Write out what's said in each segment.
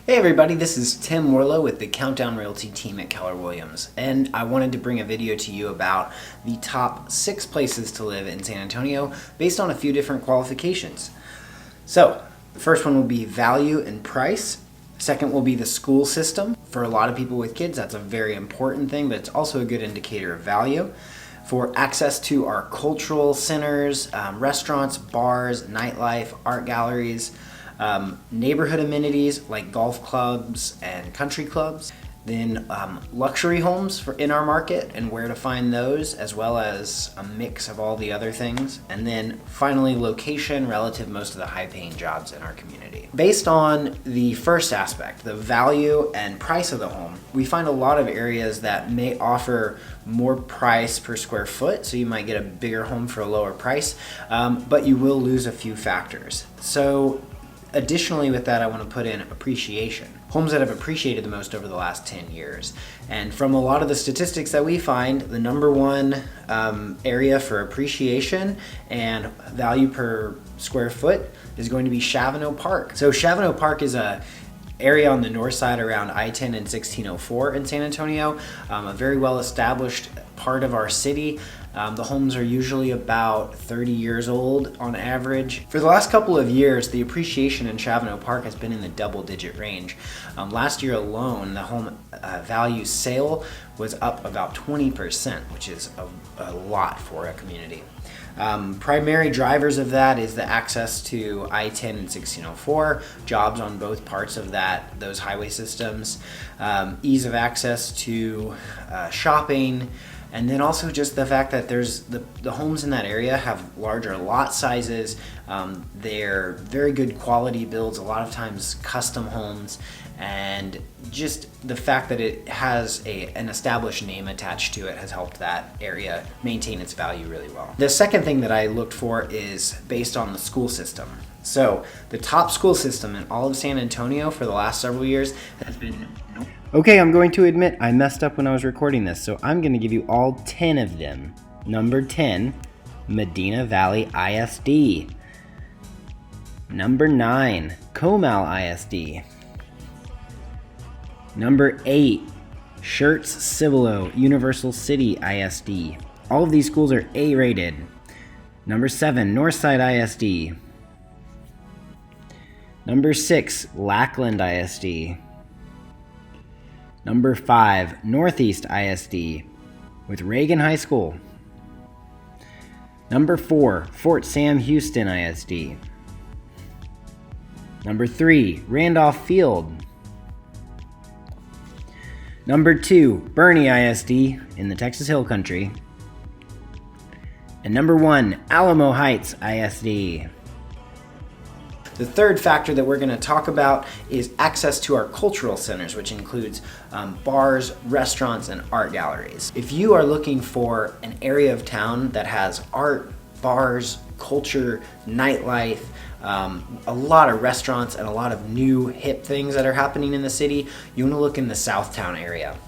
Hey everybody, this is Tim Warlow with the Countdown Realty team at Keller Williams, and I wanted to bring a video to you about the top 6 places to live in San Antonio based on a few different qualifications. So, the first one will be value and price. Second will be the school system. For a lot of people with kids, that's a very important thing, but it's also a good indicator of value. For access to our cultural centers, restaurants, bars, nightlife, art galleries, neighborhood amenities like golf clubs and country clubs, then luxury homes in our market and where to find those, as well as a mix of all the other things, and then finally location relative most of the high-paying jobs in our community. Based on the first aspect, the value and price of the home, we find a lot of areas that may offer more price per square foot, so you might get a bigger home for a lower price, but you will lose a few factors. So additionally with that, I want to put in appreciation. Homes that have appreciated the most over the last 10 years. And from a lot of the statistics that we find, the number one area for appreciation and value per square foot is going to be Chavano Park. So Chavano Park is a area on the north side around I-10 and 1604 in San Antonio, a very well established part of our city. The homes are usually about 30 years old on average. For the last couple of years, the appreciation in Chavano Park has been in the double-digit range. Last year alone, the home value sale was up about 20%, which is a lot for a community. Primary drivers of that is the access to I-10 and 1604, jobs on both parts of those highway systems, ease of access to shopping, and then also just the fact that there's the homes in that area have larger lot sizes. They're very good quality builds, a lot of times custom homes, and just the fact that it has an established name attached to it has helped that area maintain its value really well. The second thing that I looked for is based on the school system. So the top school system in all of San Antonio for the last several years has been... Okay, I'm going to admit I messed up when I was recording this, so I'm going to give you all 10 of them. Number 10, Medina Valley ISD. Number 9, Comal ISD. Number 8, Schertz Cibolo Universal City ISD. All of these schools are A-rated. Number 7, Northside ISD. Number 6, Lackland ISD. Number 5, Northeast ISD with Reagan High School. Number 4, Fort Sam Houston ISD. Number 3, Randolph Field. Number 2, Bernie ISD in the Texas Hill Country. And number 1, Alamo Heights ISD. The third factor that we're going to talk about is access to our cultural centers, which includes bars, restaurants, and art galleries. If you are looking for an area of town that has art, bars, culture, nightlife, a lot of restaurants, and a lot of new hip things that are happening in the city, you want to look in the Southtown area.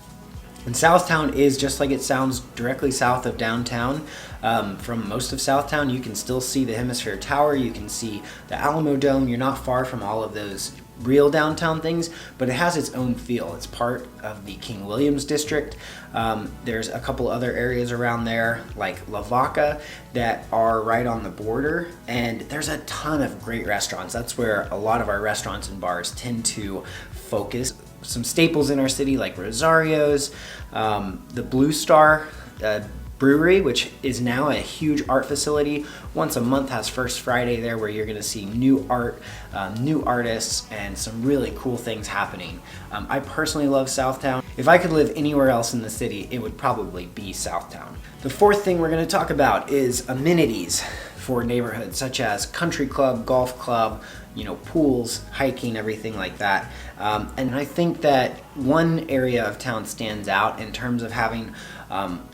And Southtown is, just like it sounds, directly south of downtown. From most of Southtown, you can still see the Hemisphere Tower, you can see the Alamo Dome. You're not far from all of those real downtown things, but it has its own feel. It's part of the King Williams district. There's a couple other areas around there, like La Vaca, that are right on the border, and there's a ton of great restaurants. That's where a lot of our restaurants and bars tend to focus. Some staples in our city like Rosario's, the Blue Star Brewery, which is now a huge art facility. Once a month has First Friday there, where you're going to see new art, new artists, and some really cool things happening. I personally love Southtown. If I could live anywhere else in the city, it would probably be Southtown. The fourth thing we're going to talk about is amenities for neighborhoods, such as country club, golf club, pools, hiking, everything like that. And I think that one area of town stands out in terms of having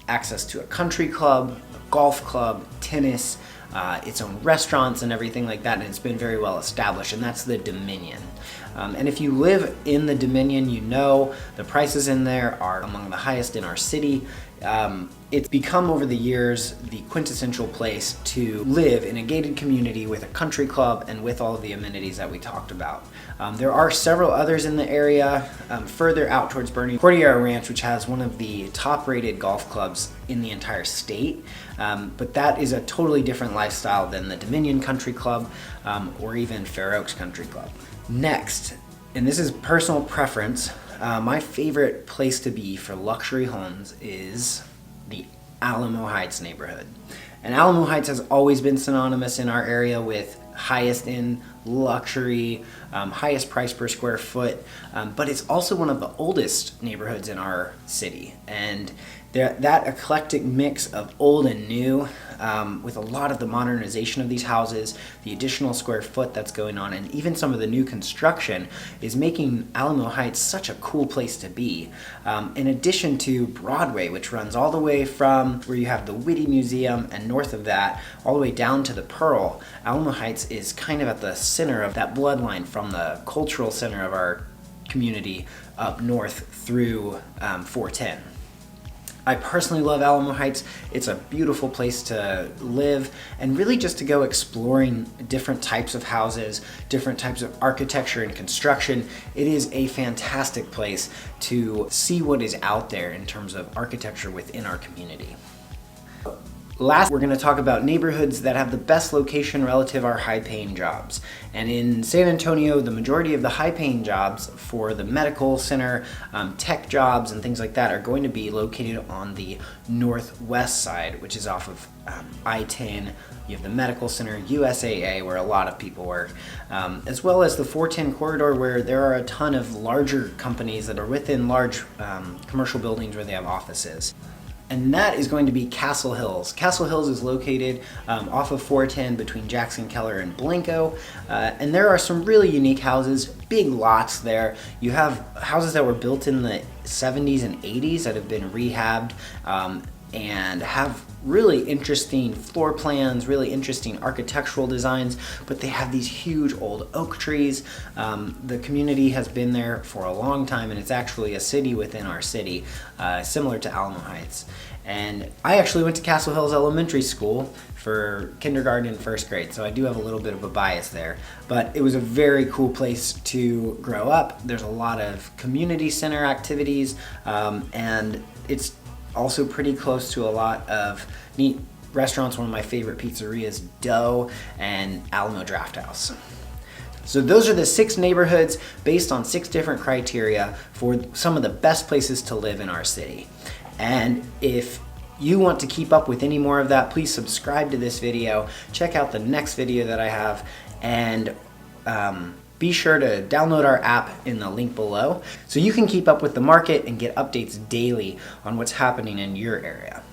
access to a country club, a golf club, tennis, its own restaurants and everything like that, and it's been very well established, and that's the Dominion. And if you live in the Dominion, the prices in there are among the highest in our city. It's become over the years the quintessential place to live in a gated community with a country club and with all of the amenities that we talked about. There are several others in the area further out towards Bernie. Cordillera Ranch, which has one of the top rated golf clubs in the entire state, but that is a totally different lifestyle than the Dominion Country Club or even Fair Oaks Country Club. Next, and this is personal preference, my favorite place to be for luxury homes is the Alamo Heights neighborhood. And Alamo Heights has always been synonymous in our area with highest in luxury, highest price per square foot, but it's also one of the oldest neighborhoods in our city. And that eclectic mix of old and new, with a lot of the modernization of these houses, the additional square foot that's going on, and even some of the new construction is making Alamo Heights such a cool place to be. In addition to Broadway, which runs all the way from where you have the Whitty Museum and north of that, all the way down to the Pearl, Alamo Heights is kind of at the center of that bloodline from the cultural center of our community up north through 410. I personally love Alamo Heights. It's a beautiful place to live and really just to go exploring different types of houses, different types of architecture and construction. It is a fantastic place to see what is out there in terms of architecture within our community. Last, we're going to talk about neighborhoods that have the best location relative to our high-paying jobs. And in San Antonio, the majority of the high-paying jobs for the medical center, tech jobs, and things like that are going to be located on the northwest side, which is off of I-10. You have the medical center, USAA, where a lot of people work, as well as the 410 corridor, where there are a ton of larger companies that are within large commercial buildings where they have offices. And that is going to be Castle Hills. Castle Hills is located off of 410 between Jackson Keller and Blanco. And there are some really unique houses, big lots there. You have houses that were built in the 70s and 80s that have been rehabbed and have really interesting floor plans, really interesting architectural designs, but they have these huge old oak trees. The community has been there for a long time, and it's actually a city within our city, similar to Alamo Heights. And I actually went to Castle Hills Elementary School for kindergarten and first grade, so I do have a little bit of a bias there. But it was a very cool place to grow up. There's a lot of community center activities, and it's also pretty close to a lot of neat restaurants. One of my favorite pizzerias, Dough and Alamo Draft House. So those are the 6 neighborhoods based on 6 different criteria for some of the best places to live in our city. And if you want to keep up with any more of that, please subscribe to this video, check out the next video that I have, and be sure to download our app in the link below so you can keep up with the market and get updates daily on what's happening in your area.